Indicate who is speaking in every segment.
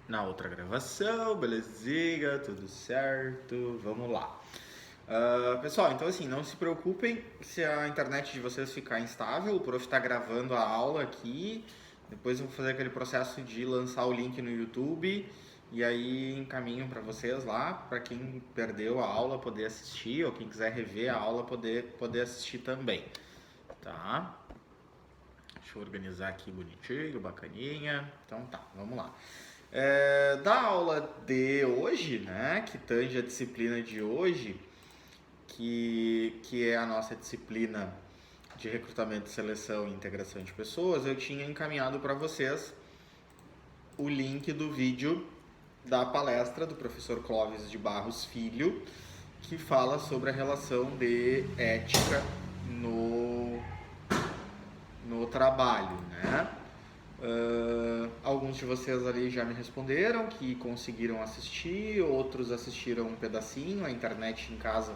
Speaker 1: na outra gravação, belezinha, tudo certo, vamos lá. Pessoal, então assim, não se preocupem se a internet de vocês ficar instável, o prof está gravando a aula aqui, depois eu vou fazer aquele processo de lançar o link no YouTube e aí encaminho para vocês lá, para quem perdeu a aula poder assistir, ou quem quiser rever a aula poder assistir também, tá? Deixa eu organizar aqui bonitinho, bacaninha. Então tá, vamos lá. Da aula de hoje, né, que tange a disciplina de hoje, que é a nossa disciplina de recrutamento, seleção e integração de pessoas, eu tinha encaminhado para vocês o link do vídeo da palestra do professor Clóvis de Barros Filho, que fala sobre a relação de ética no trabalho, né? Alguns de vocês ali já me responderam que conseguiram assistir, outros assistiram um pedacinho, a internet em casa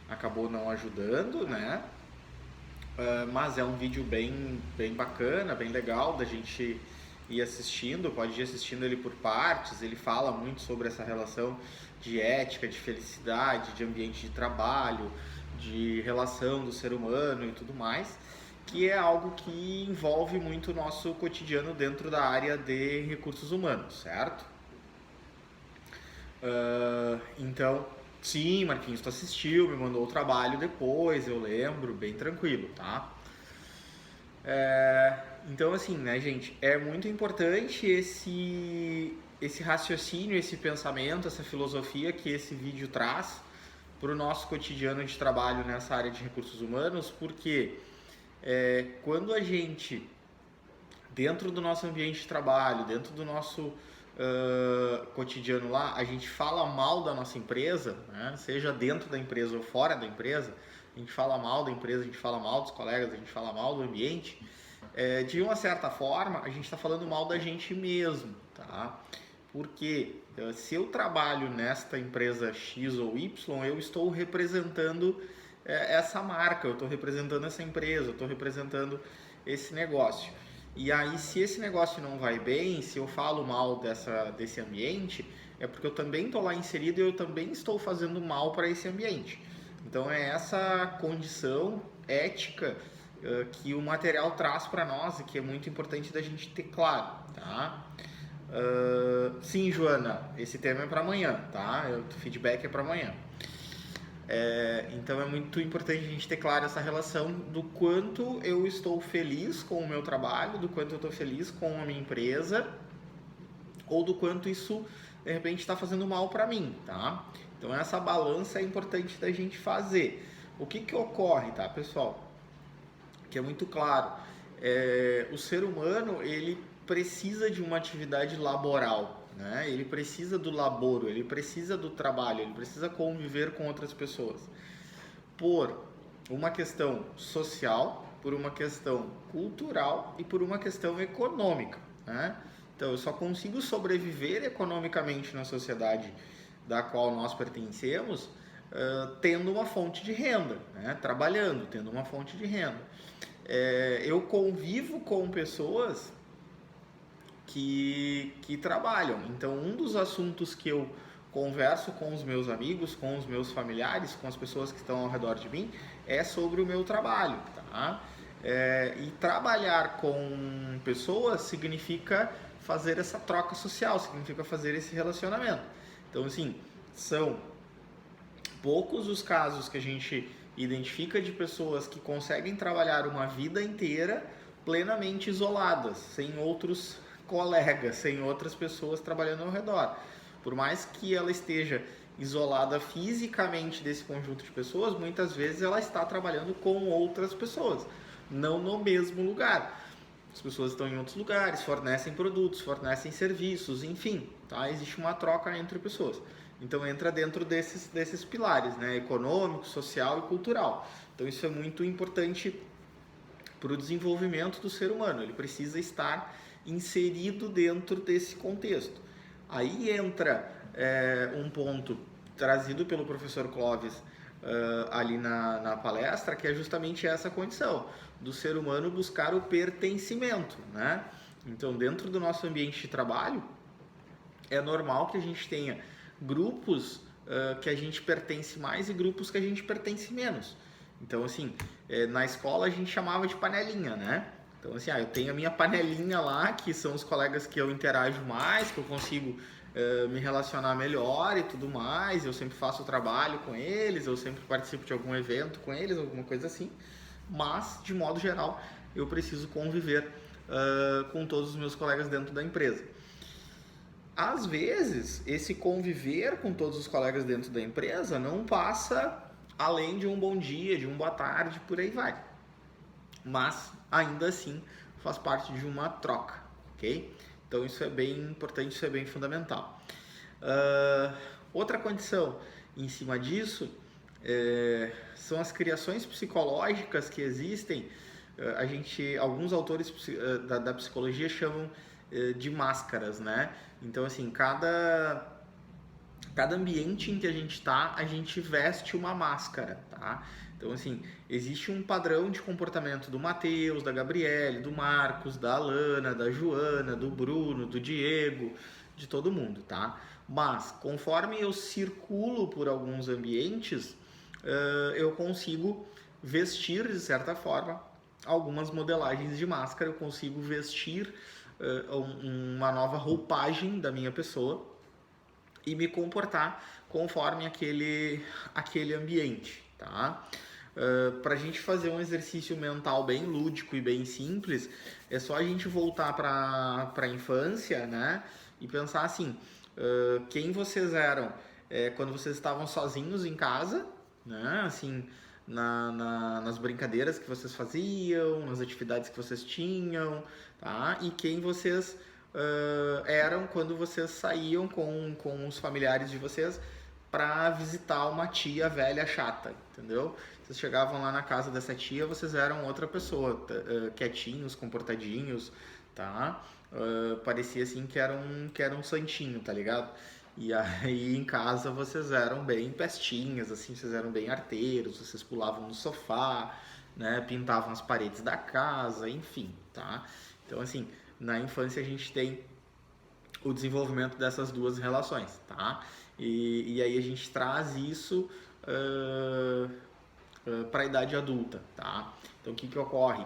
Speaker 1: acabou não ajudando, né? Mas é um vídeo bem bacana, bem legal da gente ir assistindo, pode ir assistindo ele por partes, ele fala muito sobre essa relação de ética, de felicidade, de ambiente de trabalho, de relação do ser humano e tudo mais, que é algo que envolve muito o nosso cotidiano dentro da área de recursos humanos, certo? Então, sim, Marquinhos, tu assistiu, me mandou o trabalho depois, eu lembro, bem tranquilo, tá? Então, assim, né, gente, é muito importante esse raciocínio, esse pensamento, essa filosofia que esse vídeo traz para o nosso cotidiano de trabalho nessa área de recursos humanos, porque quando a gente, dentro do nosso ambiente de trabalho, dentro do nosso cotidiano lá, a gente fala mal da nossa empresa, né? Seja dentro da empresa ou fora da empresa, a gente fala mal da empresa, a gente fala mal dos colegas, a gente fala mal do ambiente, de uma certa forma, a gente está falando mal da gente mesmo, tá? Porque se eu trabalho nesta empresa X ou Y, eu estou representando essa marca, eu estou representando essa empresa, eu estou representando esse negócio. E aí, se esse negócio não vai bem, se eu falo mal desse ambiente, é porque eu também estou lá inserido e eu também estou fazendo mal para esse ambiente. Então, é essa condição ética que o material traz para nós e que é muito importante da gente ter claro, tá? Sim, Joana, esse tema é para amanhã, tá? O feedback é para amanhã. Então é muito importante a gente ter claro essa relação do quanto eu estou feliz com o meu trabalho, do quanto eu estou feliz com a minha empresa, ou do quanto isso de repente está fazendo mal para mim, tá? Então essa balança é importante da gente fazer. O que ocorre, tá, pessoal? Que é muito claro, o ser humano ele precisa de uma atividade laboral, né? Ele precisa do laboro, ele precisa do trabalho, ele precisa conviver com outras pessoas. Por uma questão social, por uma questão cultural e por uma questão econômica, né? Então eu só consigo sobreviver economicamente na sociedade da qual nós pertencemos tendo uma fonte de renda, né? Trabalhando, tendo uma fonte de renda. Eu convivo com pessoas que trabalham. Então, um dos assuntos que eu converso com os meus amigos, com os meus familiares, com as pessoas que estão ao redor de mim, é sobre o meu trabalho, tá? E trabalhar com pessoas significa fazer essa troca social, significa fazer esse relacionamento. Então, assim, são poucos os casos que a gente identifica de pessoas que conseguem trabalhar uma vida inteira plenamente isoladas, sem outros colegas, sem outras pessoas trabalhando ao redor. Por mais que ela esteja isolada fisicamente desse conjunto de pessoas, muitas vezes ela está trabalhando com outras pessoas, não no mesmo lugar. As pessoas estão em outros lugares, fornecem produtos, fornecem serviços, enfim, tá? Existe uma troca entre pessoas. Então entra dentro desses pilares, né? Econômico, social e cultural. Então isso é muito importante para o desenvolvimento do ser humano. Ele precisa estar inserido dentro desse contexto. Aí entra um ponto trazido pelo professor Clóvis ali na palestra, que é justamente essa condição do ser humano buscar o pertencimento, né? Então, dentro do nosso ambiente de trabalho, é normal que a gente tenha grupos que a gente pertence mais e grupos que a gente pertence menos. Então, assim, na escola a gente chamava de panelinha, né? Então, assim, eu tenho a minha panelinha lá, que são os colegas que eu interajo mais, que eu consigo me relacionar melhor e tudo mais. Eu sempre faço o trabalho com eles, eu sempre participo de algum evento com eles, alguma coisa assim. Mas, de modo geral, eu preciso conviver com todos os meus colegas dentro da empresa. Às vezes, esse conviver com todos os colegas dentro da empresa não passa além de um bom dia, de um boa tarde, por aí vai. Mas, ainda assim, faz parte de uma troca, ok? Então, isso é bem importante, isso é bem fundamental. Outra condição em cima disso são as criações psicológicas que existem. Alguns autores da psicologia chamam de máscaras, né? Então, assim, cada ambiente em que a gente está, a gente veste uma máscara, tá? Então, assim, existe um padrão de comportamento do Matheus, da Gabriele, do Marcos, da Alana, da Joana, do Bruno, do Diego, de todo mundo, tá? Mas, conforme eu circulo por alguns ambientes, eu consigo vestir, de certa forma, algumas modelagens de máscara, eu consigo vestir uma nova roupagem da minha pessoa e me comportar conforme aquele ambiente, tá? Para a gente fazer um exercício mental bem lúdico e bem simples, é só a gente voltar para a infância, né? E pensar assim, quem vocês eram quando vocês estavam sozinhos em casa, né? Assim, nas brincadeiras que vocês faziam, nas atividades que vocês tinham, tá? E quem vocês eram quando vocês saíam com os familiares de vocês para visitar uma tia velha chata, entendeu? Vocês chegavam lá na casa dessa tia, vocês eram outra pessoa, quietinhos, comportadinhos, tá? Parecia assim que era um santinho, tá ligado? E aí em casa vocês eram bem pestinhas, assim, vocês eram bem arteiros, vocês pulavam no sofá, né? Pintavam as paredes da casa, enfim, tá? Então, assim, na infância a gente tem o desenvolvimento dessas duas relações, tá? E aí a gente traz isso para a idade adulta, tá? Então, o que ocorre?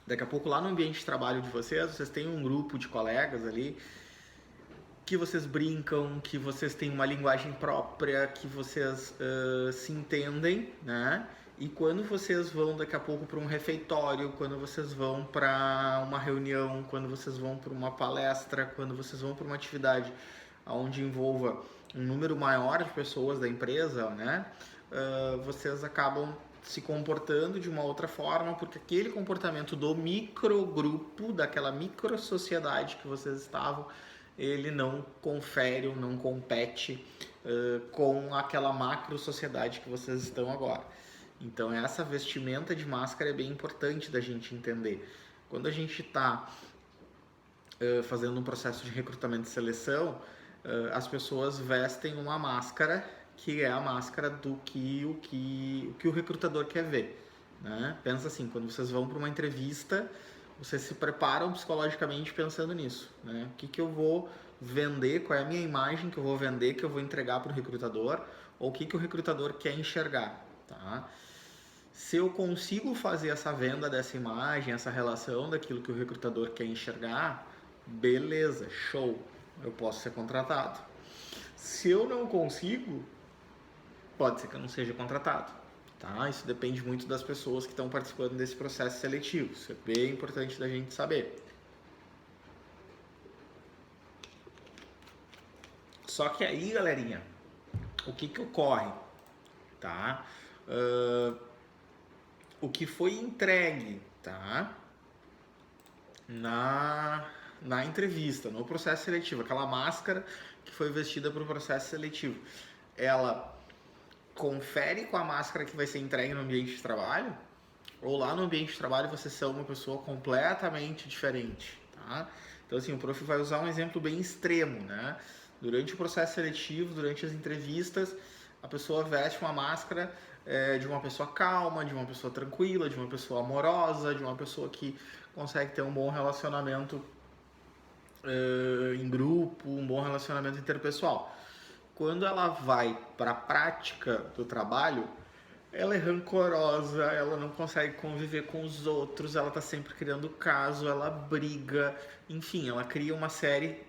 Speaker 1: Daqui a pouco lá no ambiente de trabalho de vocês têm um grupo de colegas ali que vocês brincam, que vocês têm uma linguagem própria, que vocês se entendem, né? E quando vocês vão daqui a pouco para um refeitório, quando vocês vão para uma reunião, quando vocês vão para uma palestra, quando vocês vão para uma atividade onde envolva um número maior de pessoas da empresa, né? Vocês acabam se comportando de uma outra forma, porque aquele comportamento do microgrupo, daquela microsociedade que vocês estavam, ele não confere ou não compete com aquela macro sociedade que vocês estão agora. Então essa vestimenta de máscara é bem importante da gente entender. Quando a gente está fazendo um processo de recrutamento e seleção, as pessoas vestem uma máscara que é a máscara do que o recrutador quer ver, né? Pensa assim, quando vocês vão para uma entrevista, vocês se preparam psicologicamente pensando nisso, né? O que eu vou vender, qual é a minha imagem que eu vou vender, que eu vou entregar para o recrutador, ou o que o recrutador quer enxergar, tá? Se eu consigo fazer essa venda dessa imagem, essa relação daquilo que o recrutador quer enxergar, beleza, show, eu posso ser contratado. Se eu não consigo, pode ser que eu não seja contratado, tá? Isso depende muito das pessoas que estão participando desse processo seletivo. Isso é bem importante da gente saber. Só que aí, galerinha, o que ocorre, tá? O que foi entregue, tá? Na entrevista, no processo seletivo, aquela máscara que foi vestida para o processo seletivo, ela confere com a máscara que vai ser entregue no ambiente de trabalho? Ou lá no ambiente de trabalho você é uma pessoa completamente diferente, tá? Então, assim, o prof vai usar um exemplo bem extremo, né? Durante o processo seletivo, durante as entrevistas, a pessoa veste uma máscara de uma pessoa calma, de uma pessoa tranquila, de uma pessoa amorosa, de uma pessoa que consegue ter um bom relacionamento em grupo, um bom relacionamento interpessoal. Quando ela vai para a prática do trabalho, ela é rancorosa, ela não consegue conviver com os outros, ela tá sempre criando caso, ela briga, enfim, ela cria uma série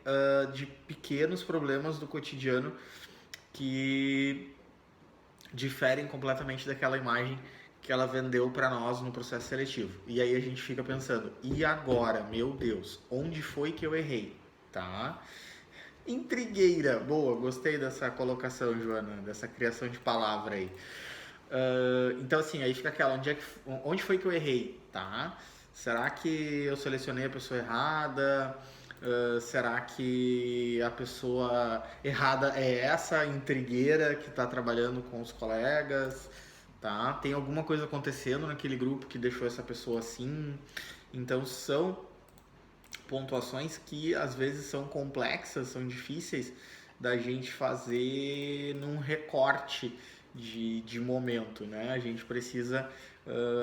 Speaker 1: de pequenos problemas do cotidiano que diferem completamente daquela imagem que ela vendeu para nós no processo seletivo. E aí a gente fica pensando, e agora, meu Deus, onde foi que eu errei? Tá? Intrigueira, boa, gostei dessa colocação, Joana, dessa criação de palavra aí. Então assim, aí fica aquela, onde foi que eu errei, tá? Será que eu selecionei a pessoa errada? Será que a pessoa errada é essa intrigueira que está trabalhando com os colegas? Tá? Tem alguma coisa acontecendo naquele grupo que deixou essa pessoa assim? Então são pontuações que às vezes são complexas, são difíceis da gente fazer num recorte de momento, né? A gente precisa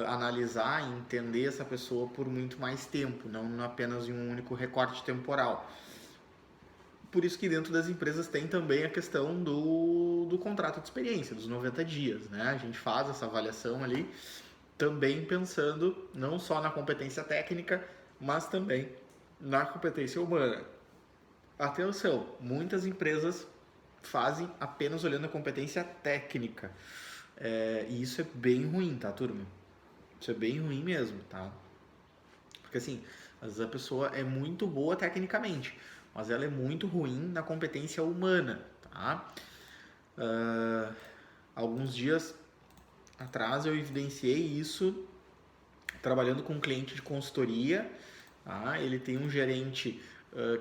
Speaker 1: analisar e entender essa pessoa por muito mais tempo, não apenas em um único recorte temporal. Por isso que dentro das empresas tem também a questão do contrato de experiência, dos 90 dias, né? A gente faz essa avaliação ali também pensando não só na competência técnica, mas também na competência humana. Atenção, muitas empresas fazem apenas olhando a competência técnica. E isso é bem ruim, tá, turma? Isso é bem ruim mesmo, tá? Porque assim, às vezes a pessoa é muito boa tecnicamente, mas ela é muito ruim na competência humana, tá? Alguns dias atrás eu evidenciei isso trabalhando com um cliente de consultoria. Tá? Ele tem um gerente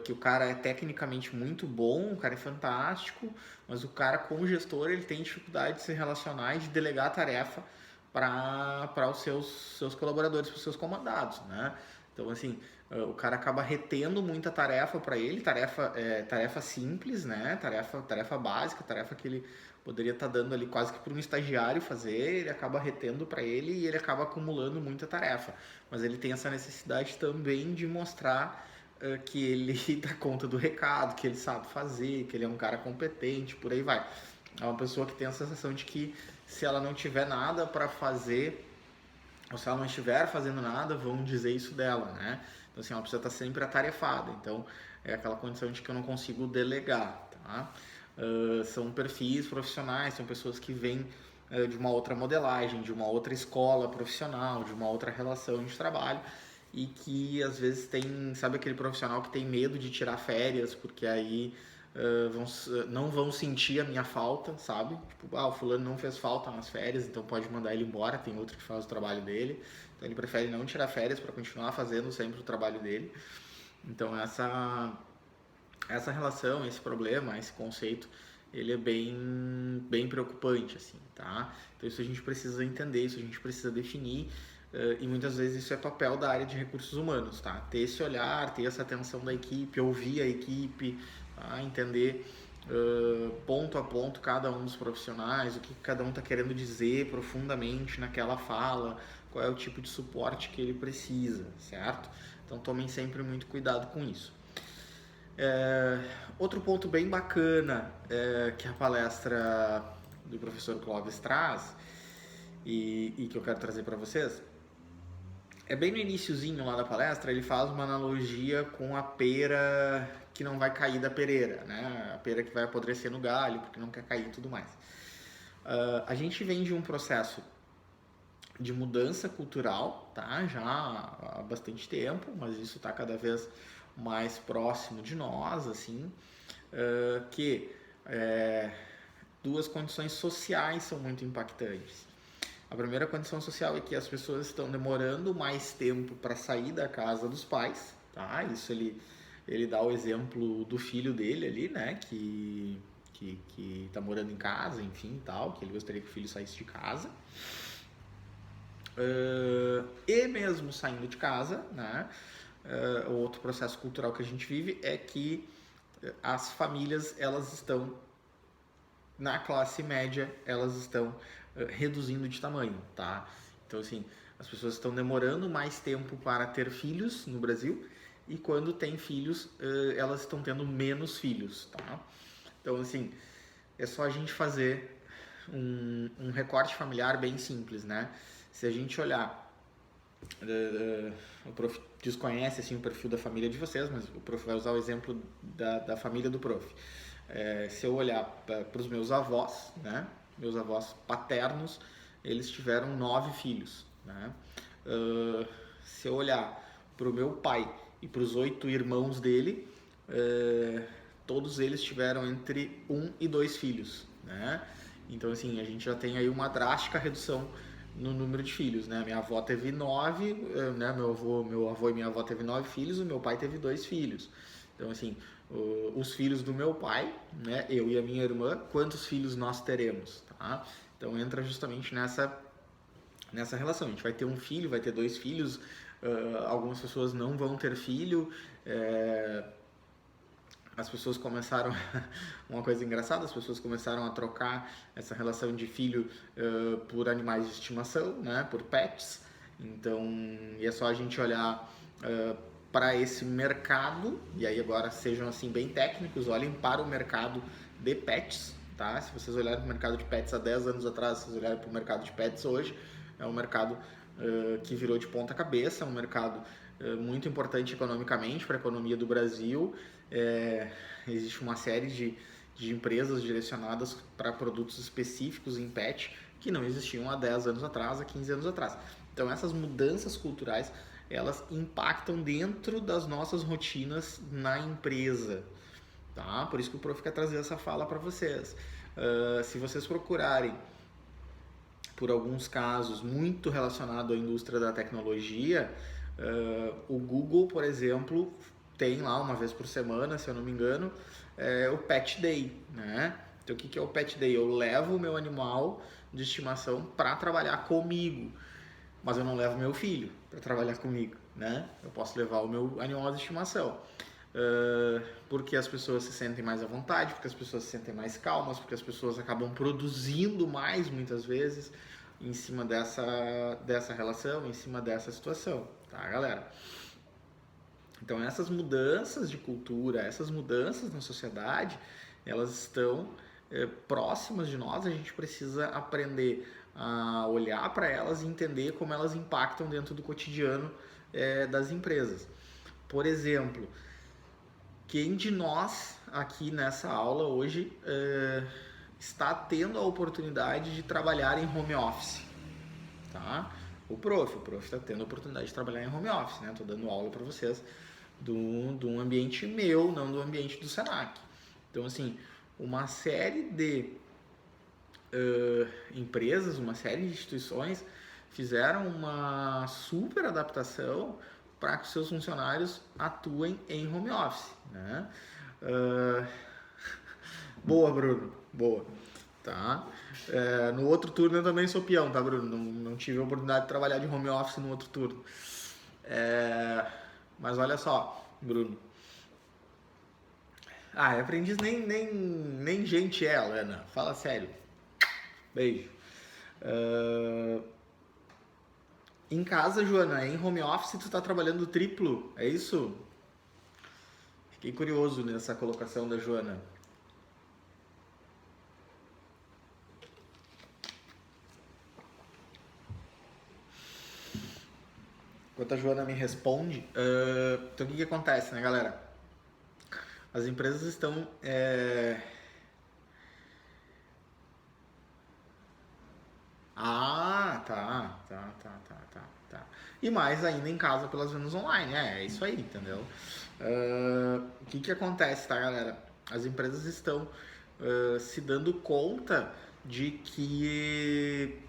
Speaker 1: que o cara é tecnicamente muito bom, o cara é fantástico, mas o cara como gestor ele tem dificuldade de se relacionar e de delegar a tarefa para os seus colaboradores, para os seus comandados, né? Então assim, o cara acaba retendo muita tarefa para ele, tarefa simples, né? Tarefa básica, tarefa que ele poderia estar dando ali quase que para um estagiário fazer, ele acaba retendo para ele e ele acaba acumulando muita tarefa. Mas ele tem essa necessidade também de mostrar que ele dá conta do recado, que ele sabe fazer, que ele é um cara competente, por aí vai. É uma pessoa que tem a sensação de que se ela não tiver nada para fazer, ou se ela não estiver fazendo nada, vão dizer isso dela, né? Então assim, ela precisa estar sempre atarefada. Então é aquela condição de que eu não consigo delegar, tá? São perfis profissionais, são pessoas que vêm de uma outra modelagem, de uma outra escola profissional, de uma outra relação de trabalho e que às vezes tem, sabe aquele profissional que tem medo de tirar férias porque aí não vão sentir a minha falta, sabe? Tipo, o fulano não fez falta nas férias, então pode mandar ele embora, tem outro que faz o trabalho dele. Então ele prefere não tirar férias para continuar fazendo sempre o trabalho dele. Então essa relação, esse problema, esse conceito, ele é bem preocupante, assim, tá? Então isso a gente precisa entender, isso a gente precisa definir e muitas vezes isso é papel da área de recursos humanos, tá? Ter esse olhar, ter essa atenção da equipe, ouvir a equipe, tá? Entender ponto a ponto cada um dos profissionais, o que cada um está querendo dizer profundamente naquela fala, qual é o tipo de suporte que ele precisa, certo? Então tomem sempre muito cuidado com isso. Outro ponto bem bacana que a palestra do professor Clóvis traz e que eu quero trazer para vocês é bem no iniciozinho lá da palestra, ele faz uma analogia com a pera que não vai cair da pereira, né? A pera que vai apodrecer no galho porque não quer cair e tudo mais. A gente vem de um processo de mudança cultural, tá? Já há bastante tempo, mas isso está cada vez mais próximo de nós, assim, que duas condições sociais são muito impactantes. A primeira condição social é que as pessoas estão demorando mais tempo para sair da casa dos pais, tá? Isso ele dá o exemplo do filho dele ali, né? Que tá morando em casa, enfim, tal, que ele gostaria que o filho saísse de casa. E mesmo saindo de casa, né? O outro processo cultural que a gente vive é que as famílias, elas estão na classe média, elas estão reduzindo de tamanho, tá? Então, assim, as pessoas estão demorando mais tempo para ter filhos no Brasil e quando tem filhos, elas estão tendo menos filhos, tá? Então, assim, é só a gente fazer um recorte familiar bem simples, né? Se a gente olhar, o prof desconhece assim, o perfil da família de vocês, mas o prof vai usar o exemplo da família do prof. Se eu olhar para os meus avós, né? Meus avós paternos, eles tiveram 9 filhos, né? Se eu olhar para o meu pai e para os 8 irmãos dele, todos eles tiveram entre 1 e 2 filhos, né? Então, assim, a gente já tem aí uma drástica redução no número de filhos, né? Minha avó teve 9, né? Meu avô e minha avó teve 9 filhos, o meu pai teve 2 filhos. Então, assim, os filhos do meu pai, né? Eu e a minha irmã, quantos filhos nós teremos, tá? Então, entra justamente nessa relação. A gente vai ter um filho, vai ter 2 filhos, algumas pessoas não vão ter filho, as pessoas começaram, uma coisa engraçada, as pessoas começaram a trocar essa relação de filho por animais de estimação, né, por pets. Então, é só a gente olhar para esse mercado, e aí agora sejam assim bem técnicos, olhem para o mercado de pets, tá? Se vocês olharem para o mercado de pets há 10 anos atrás, se vocês olharem para o mercado de pets hoje, é um mercado que virou de ponta cabeça, é um mercado muito importante economicamente para a economia do Brasil. Existe uma série de empresas direcionadas para produtos específicos em pet que não existiam há 10 anos atrás, há 15 anos atrás. Então essas mudanças culturais, elas impactam dentro das nossas rotinas na empresa, tá? Por isso que o Prof quer trazer essa fala para vocês. Se vocês procurarem por alguns casos muito relacionado à indústria da tecnologia, o Google, por exemplo, tem lá uma vez por semana, se eu não me engano, o Pet Day, né? Então, o que é o Pet Day? Eu levo o meu animal de estimação para trabalhar comigo, mas eu não levo meu filho para trabalhar comigo, né? Eu posso levar o meu animal de estimação. Porque as pessoas se sentem mais à vontade, porque as pessoas se sentem mais calmas, porque as pessoas acabam produzindo mais muitas vezes em cima dessa relação, em cima dessa situação, tá, galera? Então essas mudanças de cultura, essas mudanças na sociedade, elas estão próximas de nós, a gente precisa aprender a olhar para elas e entender como elas impactam dentro do cotidiano das empresas. Por exemplo, quem de nós aqui nessa aula hoje está tendo a oportunidade de trabalhar em home office? Tá? O prof está tendo a oportunidade de trabalhar em home office, né? Estou dando aula para vocês de um ambiente meu, não do ambiente do Senac. Então, assim, uma série de empresas, uma série de instituições fizeram uma super adaptação para que seus funcionários atuem em home office, né? Boa, Bruno, boa. Tá? No outro turno eu também sou peão, tá, Bruno? Não tive a oportunidade de trabalhar de home office no outro turno. Mas olha só, Bruno. Aprendiz nem gente é, Lena. Fala sério. Beijo. Em casa, Joana, em home office tu tá trabalhando triplo, é isso? Fiquei curioso nessa colocação da Joana. Enquanto a Joana me responde, então o que acontece, né, galera? As empresas estão tá. E mais ainda em casa pelas vendas online, é isso aí, entendeu? O que acontece, tá, galera? As empresas estão se dando conta de que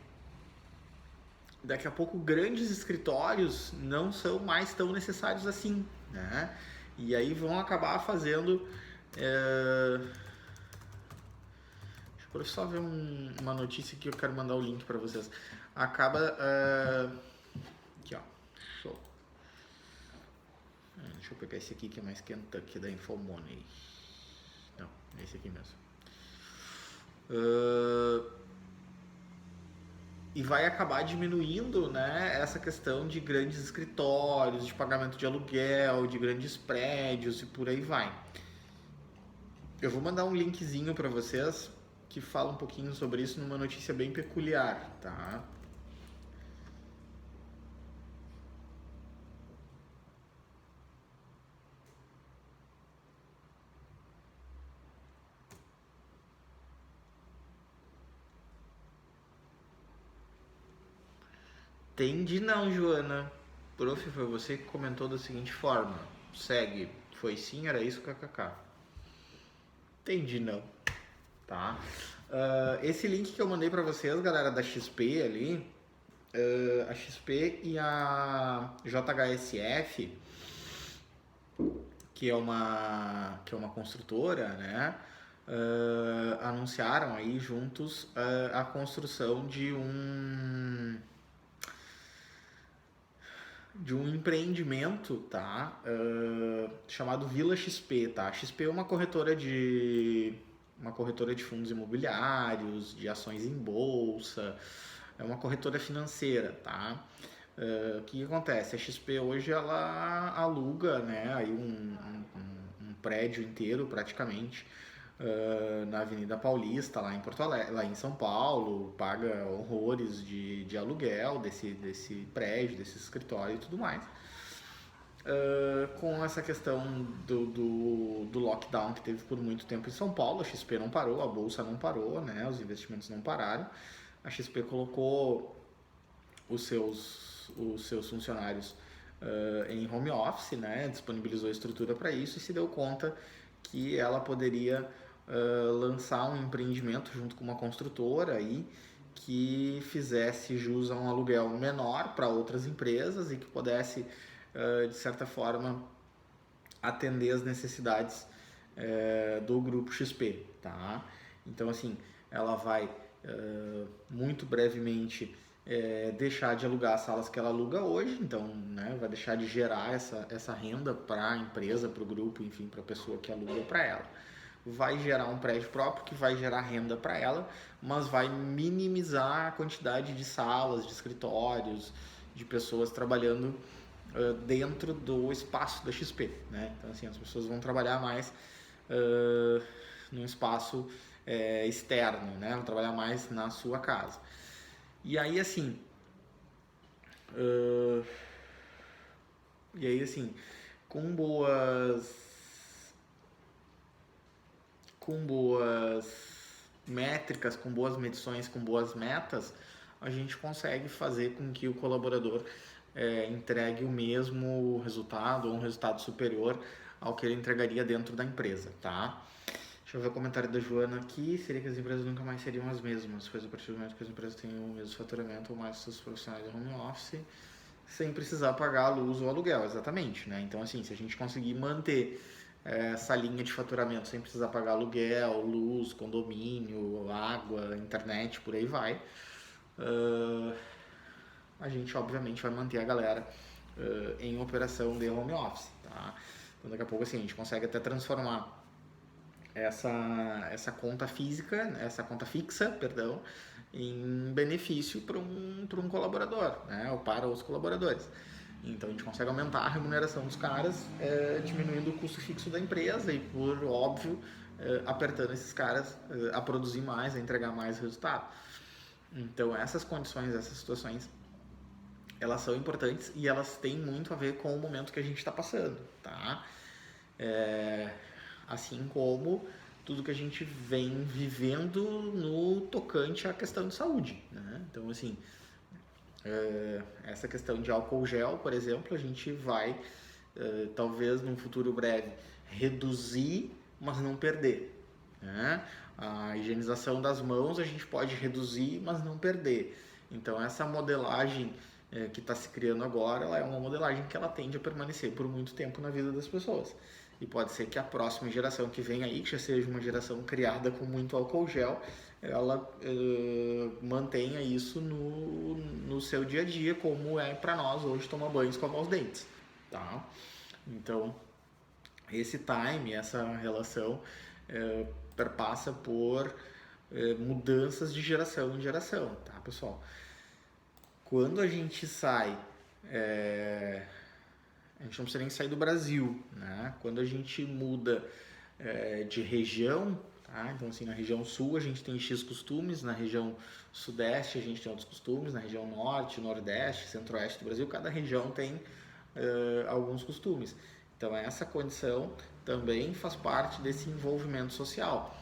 Speaker 1: daqui a pouco grandes escritórios não são mais tão necessários assim, né? E aí vão acabar fazendo... Deixa eu só ver uma notícia que eu quero mandar o link para vocês. Acaba... aqui, ó. Show. Deixa eu pegar esse aqui que é mais Kentucky da Infomoney. Não, é esse aqui mesmo. e vai acabar diminuindo, né, essa questão de grandes escritórios, de pagamento de aluguel, de grandes prédios e por aí vai. Eu vou mandar um linkzinho para vocês que fala um pouquinho sobre isso numa notícia bem peculiar, tá? Entendi não, Joana. Prof, foi você que comentou da seguinte forma. Segue. Foi sim, era isso, kkk. Entendi não, tá? Esse link que eu mandei pra vocês, galera, da XP ali, a XP e a JHSF, que é uma construtora, né? Anunciaram aí juntos a construção de um empreendimento, tá? Chamado Vila XP, tá? A XP é uma corretora de fundos imobiliários, de ações em bolsa, é uma corretora financeira, tá? O que acontece? A XP hoje ela aluga, né, aí um prédio inteiro praticamente na Avenida Paulista, lá em Porto Alegre, lá em São Paulo, paga horrores de aluguel desse prédio, desse escritório e tudo mais. Com essa questão do lockdown que teve por muito tempo em São Paulo, a XP não parou, a bolsa não parou, né, os investimentos não pararam. A XP colocou os seus funcionários em home office, né, disponibilizou a estrutura para isso e se deu conta que ela poderia lançar um empreendimento junto com uma construtora aí que fizesse jus a um aluguel menor para outras empresas e que pudesse, de certa forma, atender as necessidades do grupo XP, tá? Então, assim, ela vai muito brevemente deixar de alugar as salas que ela aluga hoje, então, né, vai deixar de gerar essa renda para a empresa, para o grupo, enfim, para a pessoa que aluga para ela. Vai gerar um prédio próprio que vai gerar renda para ela, mas vai minimizar a quantidade de salas, de escritórios, de pessoas trabalhando dentro do espaço da XP, né? Então, assim, as pessoas vão trabalhar mais num espaço externo, né? Vão trabalhar mais na sua casa. E aí, assim, com boas métricas, com boas medições, com boas metas, a gente consegue fazer com que o colaborador entregue o mesmo resultado ou um resultado superior ao que ele entregaria dentro da empresa, tá? Deixa eu ver o comentário da Joana aqui. Seria que as empresas nunca mais seriam as mesmas, pois a partir do momento que as empresas têm o mesmo faturamento ou mais seus profissionais de home office, sem precisar pagar a luz ou aluguel, exatamente, né? Então, assim, se a gente conseguir manter essa linha de faturamento sem precisar pagar aluguel, luz, condomínio, água, internet, por aí vai, a gente obviamente vai manter a galera em operação de home office, tá? Então daqui a pouco assim, a gente consegue até transformar essa conta física, essa conta fixa, perdão, em benefício para um colaborador, né? Ou para os colaboradores. Então a gente consegue aumentar a remuneração dos caras, diminuindo o custo fixo da empresa e, por óbvio, apertando esses caras a produzir mais, a entregar mais resultado. Então essas condições, essas situações, elas são importantes e elas têm muito a ver com o momento que a gente está passando, tá? Assim como tudo que a gente vem vivendo no tocante à questão de saúde, né? Então, assim, essa questão de álcool gel, por exemplo, a gente vai, talvez num futuro breve, reduzir, mas não perder, né? A higienização das mãos a gente pode reduzir, mas não perder. Então, essa modelagem que está se criando agora, ela é uma modelagem que ela tende a permanecer por muito tempo na vida das pessoas. E pode ser que a próxima geração que vem aí, que já seja uma geração criada com muito álcool gel, ela mantenha isso no seu dia a dia, como é para nós hoje tomar banho e escovar os dentes, tá? Então, esse time, essa relação perpassa por mudanças de geração em geração, tá, pessoal? quando a gente sai, a gente não precisa nem sair do Brasil, né? Quando a gente muda de região, tá? Então assim, na região sul a gente tem X costumes, na região sudeste a gente tem outros costumes, na região norte, nordeste, centro-oeste do Brasil, cada região tem alguns costumes. Então essa condição também faz parte desse envolvimento social.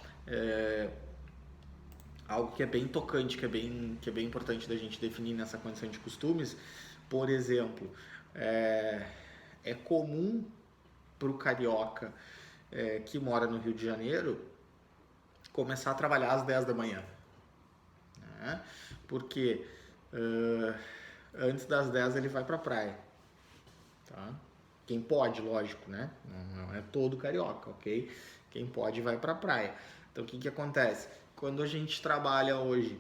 Speaker 1: Algo que é bem tocante, que é bem importante da gente definir nessa condição de costumes. Por exemplo, é comum para o carioca que mora no Rio de Janeiro começar a trabalhar às 10 da manhã, né? Porque antes das 10 ele vai para a praia, tá? Quem pode, lógico, né? Não é todo carioca, ok? Quem pode vai para a praia. Então o que acontece? Quando a gente trabalha hoje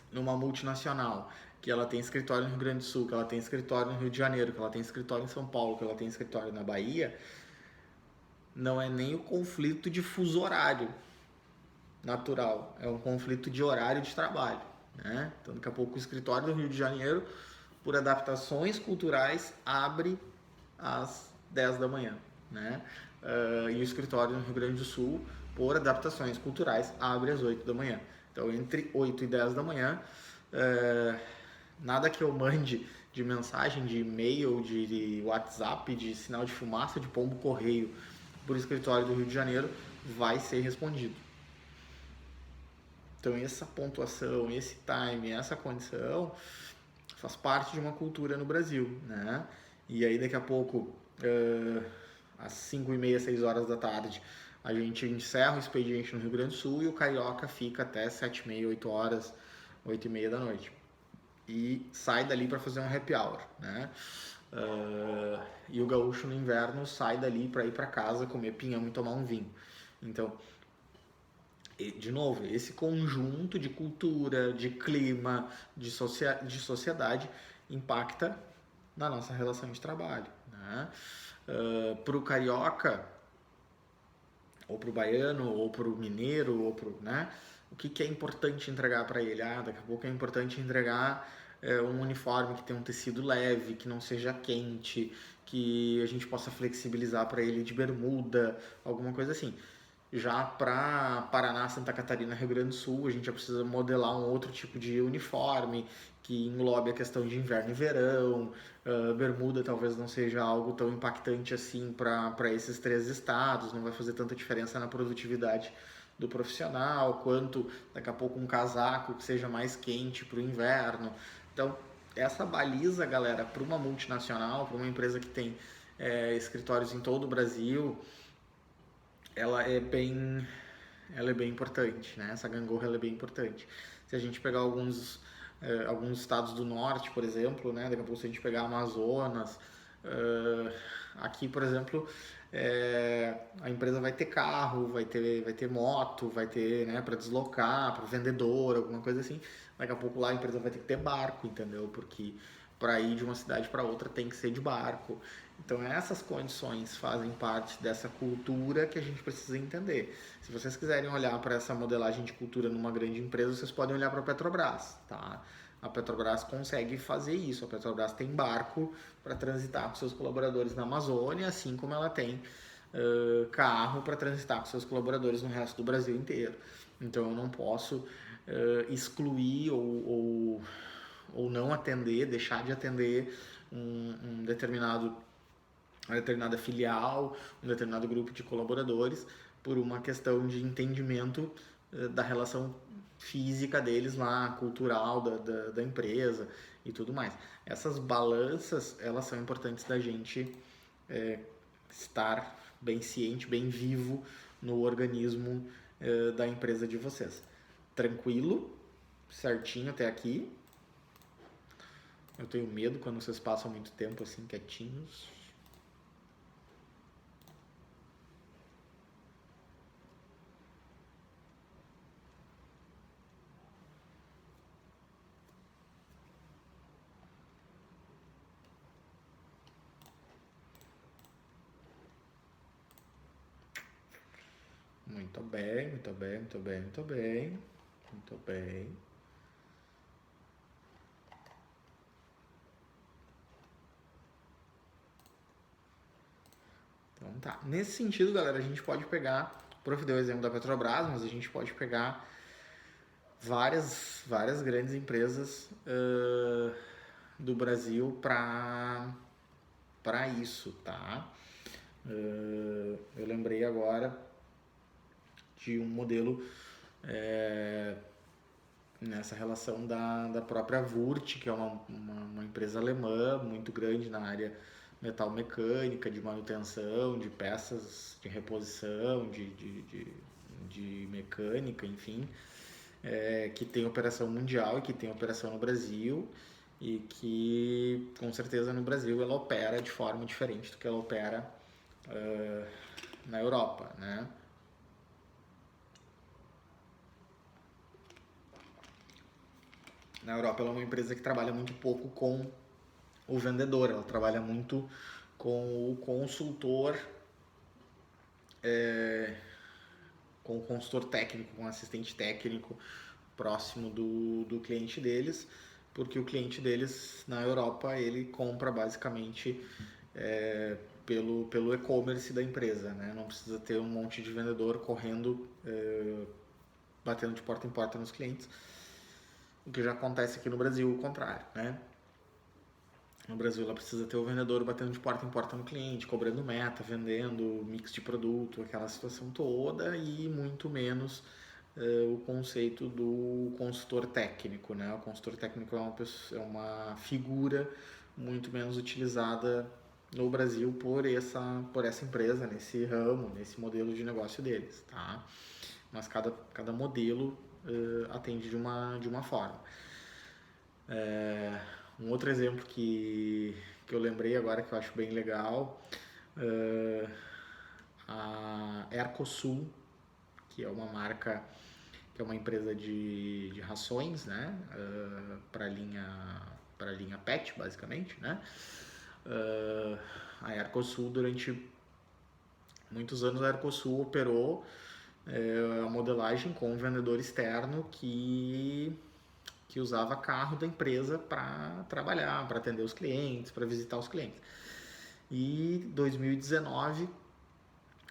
Speaker 1: numa multinacional, que ela tem escritório no Rio Grande do Sul, que ela tem escritório no Rio de Janeiro, que ela tem escritório em São Paulo, que ela tem escritório na Bahia, não é nem o conflito de fuso horário natural, é um conflito de horário de trabalho, né? Então daqui a pouco o escritório do Rio de Janeiro, por adaptações culturais, abre às 10 da manhã, né? E o escritório no Rio Grande do Sul, por adaptações culturais, abre às 8 da manhã. Então, entre 8 e 10 da manhã, nada que eu mande de mensagem, de e-mail, de WhatsApp, de sinal de fumaça, de pombo correio por escritório do Rio de Janeiro vai ser respondido. Então, essa pontuação, esse time, essa condição faz parte de uma cultura no Brasil, né? E aí, daqui a pouco, às 5h30, 6 horas da tarde, a gente encerra o expediente no Rio Grande do Sul e o carioca fica até 7h30, 8 horas, 8h30 da noite. E sai dali para fazer um happy hour, né? E o gaúcho no inverno sai dali para ir para casa, comer pinhão e tomar um vinho. Então, de novo, esse conjunto de cultura, de clima, de sociedade impacta na nossa relação de trabalho, né? Para o carioca, ou para o baiano, ou para o mineiro, ou pro, né? O que é importante entregar para ele? Daqui a pouco é importante entregar um uniforme que tenha um tecido leve, que não seja quente, que a gente possa flexibilizar para ele de bermuda, alguma coisa assim. Já para Paraná, Santa Catarina, Rio Grande do Sul, a gente já precisa modelar um outro tipo de uniforme que englobe a questão de inverno e verão. Bermuda talvez não seja algo tão impactante assim para esses 3 estados, não vai fazer tanta diferença na produtividade do profissional, quanto daqui a pouco um casaco que seja mais quente para o inverno. Então, essa baliza, galera, para uma multinacional, para uma empresa que tem escritórios em todo o Brasil, ela é bem importante, né? Essa gangorra ela é bem importante. Se a gente pegar alguns estados do norte, por exemplo, né? Daqui a pouco se a gente pegar Amazonas, aqui, por exemplo, a empresa vai ter carro, vai ter moto, vai ter, né, para deslocar, para vendedor, alguma coisa assim. Daqui a pouco lá a empresa vai ter que ter barco, entendeu? Porque para ir de uma cidade para outra tem que ser de barco. Então essas condições fazem parte dessa cultura que a gente precisa entender. Se vocês quiserem olhar para essa modelagem de cultura numa grande empresa, vocês podem olhar para a Petrobras, tá? A Petrobras consegue fazer isso. A Petrobras tem barco para transitar com seus colaboradores na Amazônia, assim como ela tem carro para transitar com seus colaboradores no resto do Brasil inteiro. Então eu não posso excluir ou não atender, deixar de atender uma determinada filial, um determinado grupo de colaboradores por uma questão de entendimento da relação física deles lá, cultural da empresa e tudo mais. Essas balanças, elas são importantes da gente estar bem ciente, bem vivo no organismo da empresa de vocês. Tranquilo? Certinho até aqui? Eu tenho medo quando vocês passam muito tempo assim quietinhos. Muito bem, muito bem, muito bem, muito bem. Muito bem. Então tá. Nesse sentido, galera, a gente pode pegar, o Prof deu o exemplo da Petrobras, mas a gente pode pegar várias grandes empresas do Brasil para isso, tá? Eu lembrei agora de um modelo nessa relação da própria Wurth, que é uma empresa alemã muito grande na área metalmecânica, de manutenção, de peças de reposição, de mecânica, enfim, que tem operação mundial e que tem operação no Brasil e que, com certeza, no Brasil ela opera de forma diferente do que ela opera na Europa, né? Na Europa ela é uma empresa que trabalha muito pouco com o vendedor, ela trabalha muito com o consultor, com o consultor técnico, com o assistente técnico próximo do cliente deles, porque o cliente deles na Europa ele compra basicamente pelo e-commerce da empresa, né? Não precisa ter um monte de vendedor correndo, batendo de porta em porta nos clientes, o que já acontece aqui no Brasil, o contrário, né? No Brasil ela precisa ter o vendedor batendo de porta em porta no cliente, cobrando meta, vendendo mix de produto, aquela situação toda, e muito menos o conceito do consultor técnico, né? O consultor técnico é uma figura muito menos utilizada no Brasil por essa empresa, nesse ramo, nesse modelo de negócio deles, tá? Mas cada modelo atende de uma forma. Um outro exemplo que eu lembrei agora, que eu acho bem legal, a Ercosul, que é uma marca, que é uma empresa de rações, né, para a linha PET, basicamente, né. A Ercosul, durante muitos anos, a Ercosul operou a modelagem com um vendedor externo que usava carro da empresa para trabalhar, para atender os clientes, para visitar os clientes. E em 2019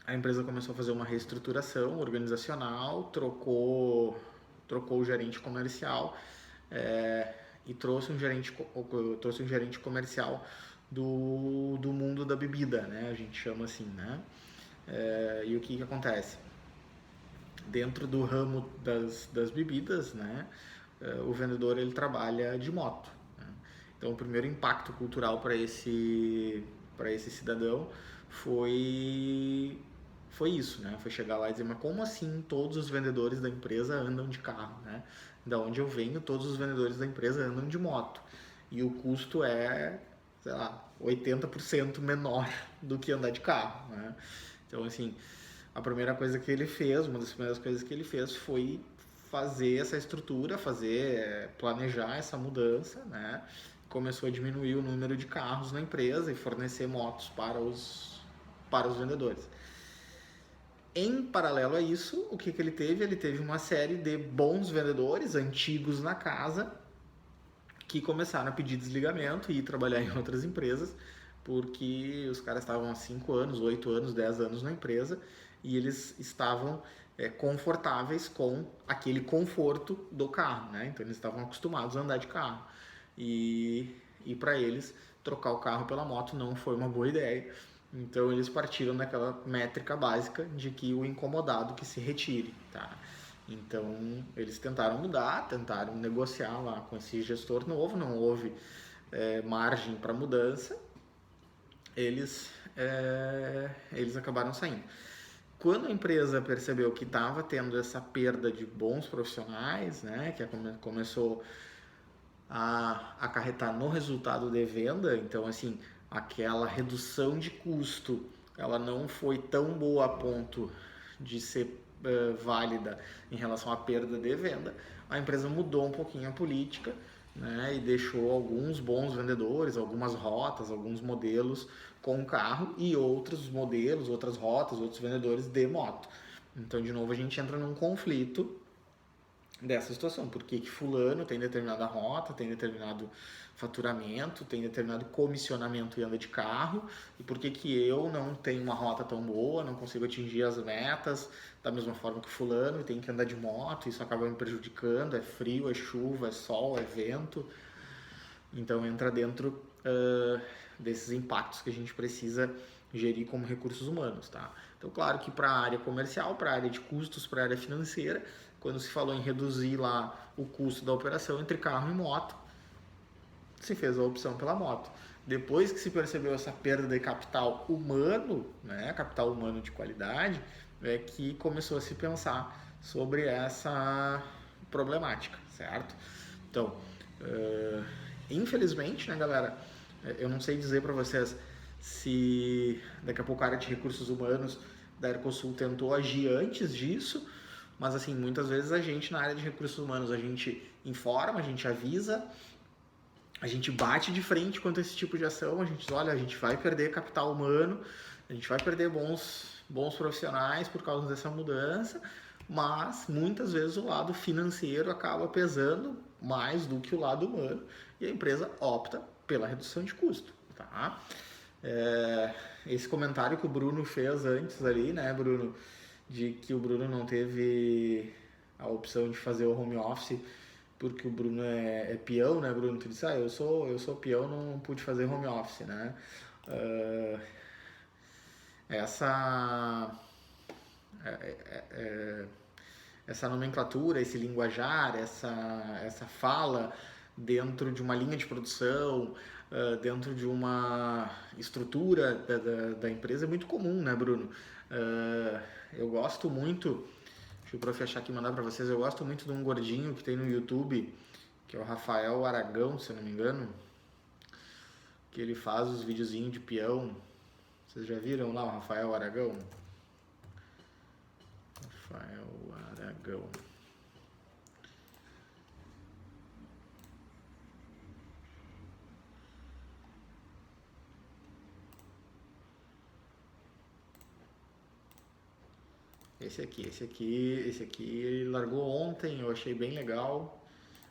Speaker 1: a empresa começou a fazer uma reestruturação organizacional, trocou o gerente comercial e trouxe um gerente comercial do mundo da bebida, né? A gente chama assim, né? E o que acontece? Dentro do ramo das bebidas, né? O vendedor ele trabalha de moto, né? Então o primeiro impacto cultural para esse cidadão foi isso, né? Foi chegar lá e dizer, mas como assim todos os vendedores da empresa andam de carro, né? Da onde eu venho, todos os vendedores da empresa andam de moto e o custo é, sei lá, 80% menor do que andar de carro, né? Então assim, a primeira coisa que ele fez, uma das primeiras coisas que ele fez foi fazer essa estrutura, planejar essa mudança, né? Começou a diminuir o número de carros na empresa e fornecer motos para os vendedores. Em paralelo a isso, o que ele teve? Ele teve uma série de bons vendedores antigos na casa que começaram a pedir desligamento e ir trabalhar em outras empresas, porque os caras estavam há 5 anos, 8 anos, 10 anos na empresa e eles estavam confortáveis com aquele conforto do carro, né? Então eles estavam acostumados a andar de carro e para eles trocar o carro pela moto não foi uma boa ideia. Então eles partiram daquela métrica básica de que o incomodado que se retire, tá? Então eles tentaram mudar, tentaram negociar lá com esse gestor novo, não houve margem para mudança, eles acabaram saindo. Quando a empresa percebeu que estava tendo essa perda de bons profissionais, né, que começou a acarretar no resultado de venda, então assim, aquela redução de custo, ela não foi tão boa a ponto de ser válida em relação à perda de venda, a empresa mudou um pouquinho a política, né, e deixou alguns bons vendedores, algumas rotas, alguns modelos com carro e outros modelos, outras rotas, outros vendedores de moto. Então, de novo, a gente entra num conflito dessa situação. Por que fulano tem determinada rota, tem determinado faturamento, tem determinado comissionamento e anda de carro, e por que eu não tenho uma rota tão boa, não consigo atingir as metas da mesma forma que fulano e tem que andar de moto, isso acaba me prejudicando, é frio, é chuva, é sol, é vento. Então entra dentro desses impactos que a gente precisa gerir como recursos humanos, tá? Então, claro que para a área comercial, para a área de custos, para a área financeira, quando se falou em reduzir lá o custo da operação entre carro e moto, se fez a opção pela moto. Depois que se percebeu essa perda de capital humano, né, capital humano de qualidade, é que começou a se pensar sobre essa problemática, certo? Então, infelizmente, né, galera, eu não sei dizer para vocês se daqui a pouco a área de recursos humanos da Aeroconsul tentou agir antes disso, mas assim, muitas vezes a gente na área de recursos humanos, a gente informa, a gente avisa, a gente bate de frente quanto a esse tipo de ação, a gente diz, olha, a gente vai perder capital humano, a gente vai perder bons profissionais por causa dessa mudança, mas muitas vezes o lado financeiro acaba pesando mais do que o lado humano e a empresa opta pela redução de custo, tá? Esse comentário que o Bruno fez antes ali, né, Bruno, de que o Bruno não teve a opção de fazer o home office porque o Bruno é peão, né, Bruno? Tu disse, eu sou peão, não pude fazer home office, né? Essa essa nomenclatura, esse linguajar, essa fala dentro de uma linha de produção, dentro de uma estrutura da empresa é muito comum, né, Bruno? Eu gosto muito, deixa o prof achar aqui e mandar para vocês, eu gosto muito de um gordinho que tem no YouTube, que é o Rafael Aragão, se eu não me engano, que ele faz os videozinhos de peão. Vocês já viram lá o Rafael Aragão? Rafael Aragão. Esse aqui ele largou ontem, eu achei bem legal.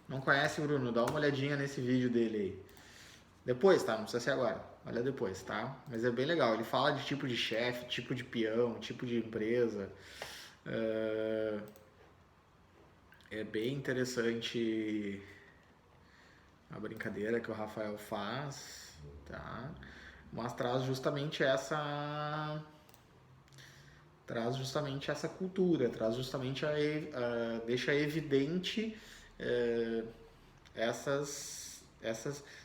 Speaker 1: Não conhece, Bruno? Dá uma olhadinha nesse vídeo dele aí. Depois, tá? Não precisa ser agora. Olha depois, tá? Mas é bem legal. Ele fala de tipo de chefe, tipo de peão, tipo de empresa. É bem interessante a brincadeira que o Rafael faz, tá? Mas traz justamente essa cultura, traz justamente deixa evidente essas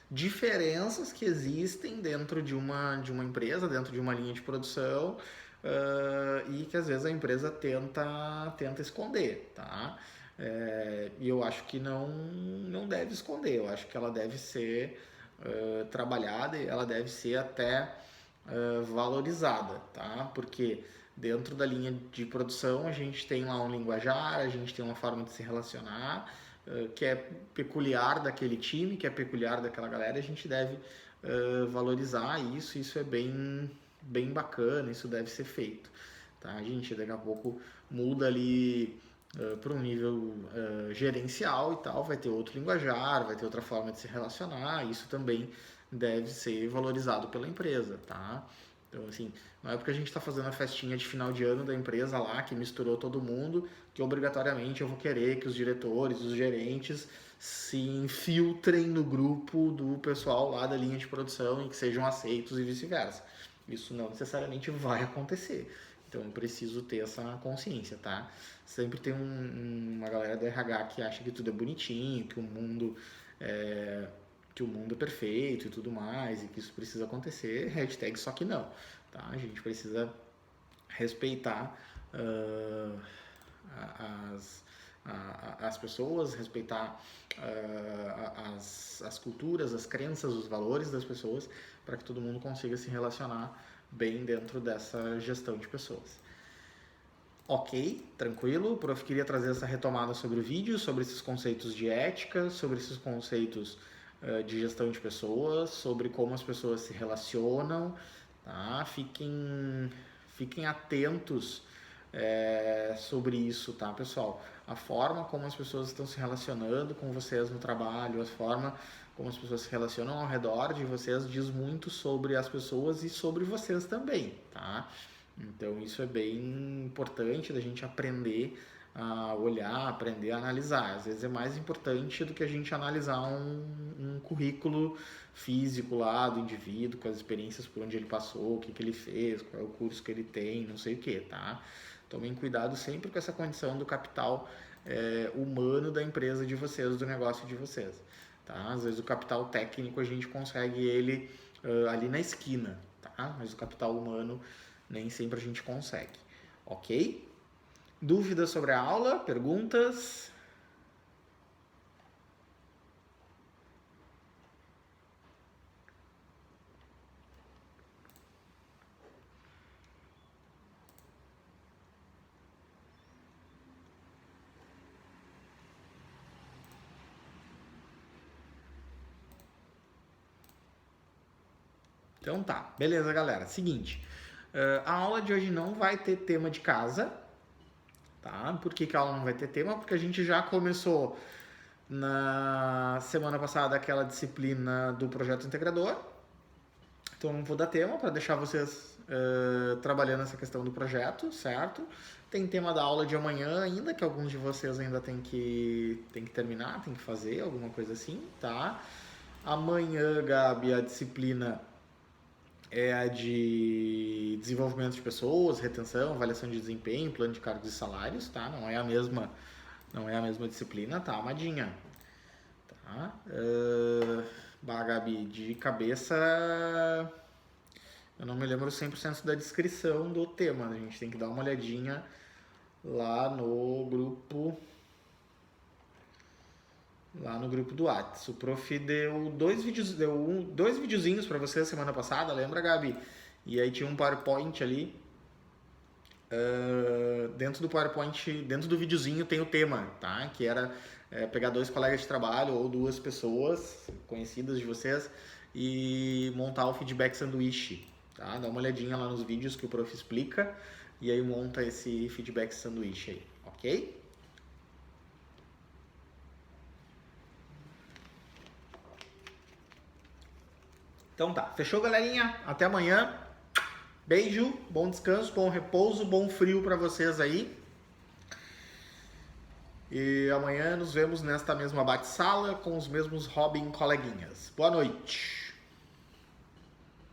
Speaker 1: diferenças que existem dentro de uma empresa, dentro de uma linha de produção, e que às vezes a empresa tenta esconder, tá? E eu acho que não deve esconder, eu acho que ela deve ser trabalhada e ela deve ser até valorizada, tá? Porque dentro da linha de produção a gente tem lá um linguajar, a gente tem uma forma de se relacionar, que é peculiar daquele time, que é peculiar daquela galera, a gente deve valorizar isso é bem bacana, isso deve ser feito, tá? A gente daqui a pouco muda ali para um nível gerencial e tal, vai ter outro linguajar, vai ter outra forma de se relacionar, isso também deve ser valorizado pela empresa, tá? Então, assim, não é porque a gente está fazendo a festinha de final de ano da empresa lá, que misturou todo mundo, que obrigatoriamente eu vou querer que os diretores, os gerentes se infiltrem no grupo do pessoal lá da linha de produção e que sejam aceitos e vice-versa. Isso não necessariamente vai acontecer. Então, eu preciso ter essa consciência, tá? Sempre tem uma galera do RH que acha que tudo é bonitinho, que o mundo é perfeito e tudo mais, e que isso precisa acontecer, hashtag só que não, tá? A gente precisa respeitar as pessoas, respeitar as culturas, as crenças, os valores das pessoas, para que todo mundo consiga se relacionar bem dentro dessa gestão de pessoas. Ok, tranquilo. O prof queria trazer essa retomada sobre o vídeo, sobre esses conceitos de ética, sobre esses conceitos de gestão de pessoas, sobre como as pessoas se relacionam, tá? Fiquem atentos sobre isso, tá, pessoal? A forma como as pessoas estão se relacionando com vocês no trabalho, a forma como as pessoas se relacionam ao redor de vocês diz muito sobre as pessoas e sobre vocês também, tá? Então isso é bem importante da gente aprender a olhar, aprender a analisar. Às vezes é mais importante do que a gente analisar um currículo físico lá do indivíduo, com as experiências por onde ele passou, o que ele fez, qual é o curso que ele tem, não sei o que, tá? Tomem cuidado sempre com essa condição do capital humano da empresa de vocês, do negócio de vocês. Tá? Às vezes o capital técnico a gente consegue ele ali na esquina, tá? Mas o capital humano nem sempre a gente consegue, ok? Dúvidas sobre a aula? Perguntas? Então tá, beleza, galera. Seguinte, a aula de hoje não vai ter tema de casa, tá? Por que a aula não vai ter tema? Porque a gente já começou na semana passada aquela disciplina do projeto integrador. Então não vou dar tema para deixar vocês trabalhando essa questão do projeto, certo? Tem tema da aula de amanhã ainda, que alguns de vocês ainda tem que terminar, tem que fazer, alguma coisa assim, tá? Amanhã, Gabi, a disciplina é a de desenvolvimento de pessoas, retenção, avaliação de desempenho, plano de cargos e salários, tá? Não é a mesma disciplina, tá, amadinha? Tá? Gabi, de cabeça eu não me lembro 100% da descrição do tema, a gente tem que dar uma olhadinha lá no grupo do Whats. O prof deu dois videozinhos para você semana passada, lembra, Gabi? E aí tinha um PowerPoint ali. Dentro do PowerPoint, dentro do videozinho tem o tema, tá? Que era pegar 2 colegas de trabalho ou 2 pessoas conhecidas de vocês e montar o feedback sanduíche, tá? Dá uma olhadinha lá nos vídeos que o prof explica e aí monta esse feedback sanduíche aí, ok? Então tá, fechou, galerinha? Até amanhã. Beijo, bom descanso, bom repouso, bom frio para vocês aí. E amanhã nos vemos nesta mesma bate-sala com os mesmos Robin coleguinhas. Boa noite.